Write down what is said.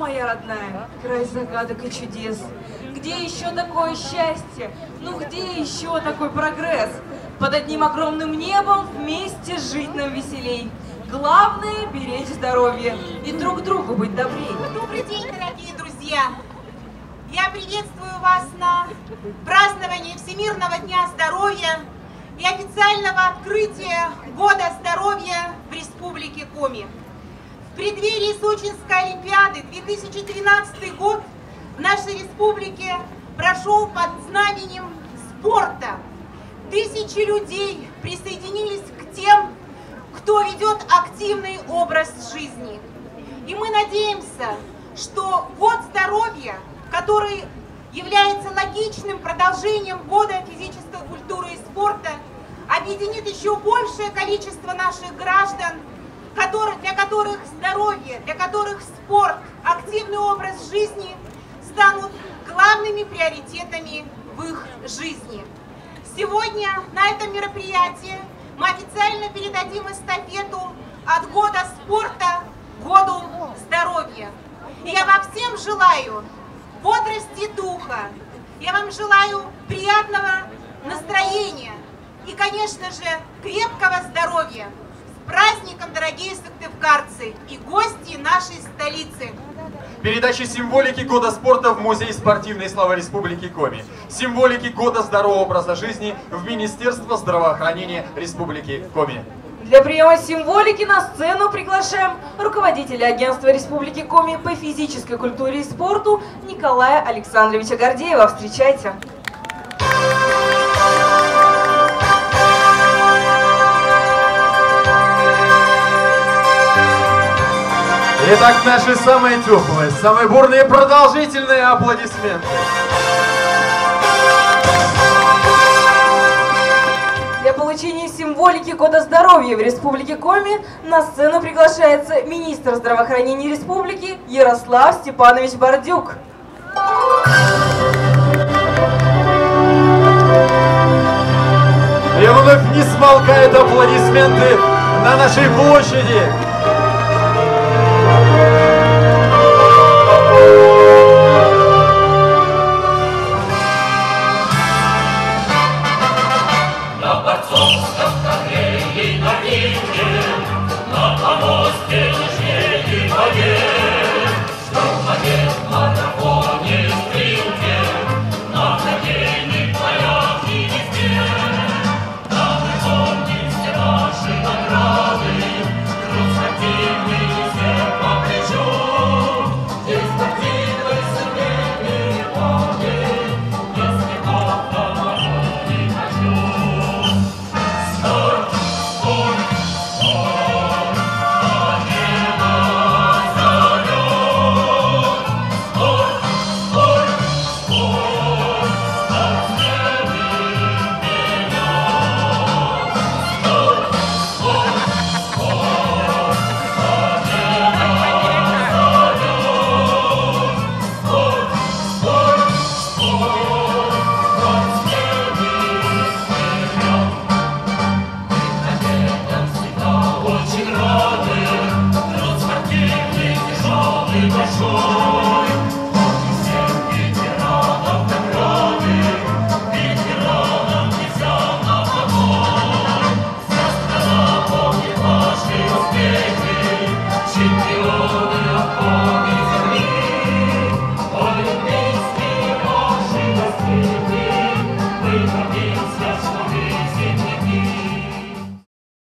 моя родная, край загадок и чудес. Где еще такое счастье? Ну где еще такой прогресс? Под одним огромным небом вместе жить нам веселей. Главное – беречь здоровье и друг другу быть добрей. Добрый день, дорогие друзья! Я приветствую вас на праздновании Всемирного дня здоровья и официального открытия Года здоровья в Республике Коми. В преддверии Сочинской Олимпиады 2013 год в нашей республике прошел под знаменем спорта. Тысячи людей присоединились к тем, кто ведет активный образ жизни. И мы надеемся, что Год здоровья, который является логичным продолжением Года физической культуры и спорта, объединит еще большее количество наших граждан, для которых здоровье, для которых спорт, активный образ жизни станут главными приоритетами в их жизни. Сегодня на этом мероприятии мы официально передадим эстафету от Года спорта к Году здоровья. И я вам всем желаю бодрости духа, я вам желаю приятного настроения и, конечно же, крепкого здоровья. С праздником, дорогие сыктывкарцы и гости нашей столицы! Передача символики Года спорта в Музей спортивной славы Республики Коми. Символики Года здорового образа жизни в Министерство здравоохранения Республики Коми. Для приема символики на сцену приглашаем руководителя агентства Республики Коми по физической культуре и спорту Николая Александровича Гордеева. Встречайте! Итак, наши самые теплые, самые бурные и продолжительные аплодисменты. Для получения символики Года здоровья в Республике Коми на сцену приглашается министр здравоохранения Республики Ярослав Степанович Бордюк. И вновь не смолкают аплодисменты на нашей площади. Очень рады, труд спортивный, тяжелый, большой.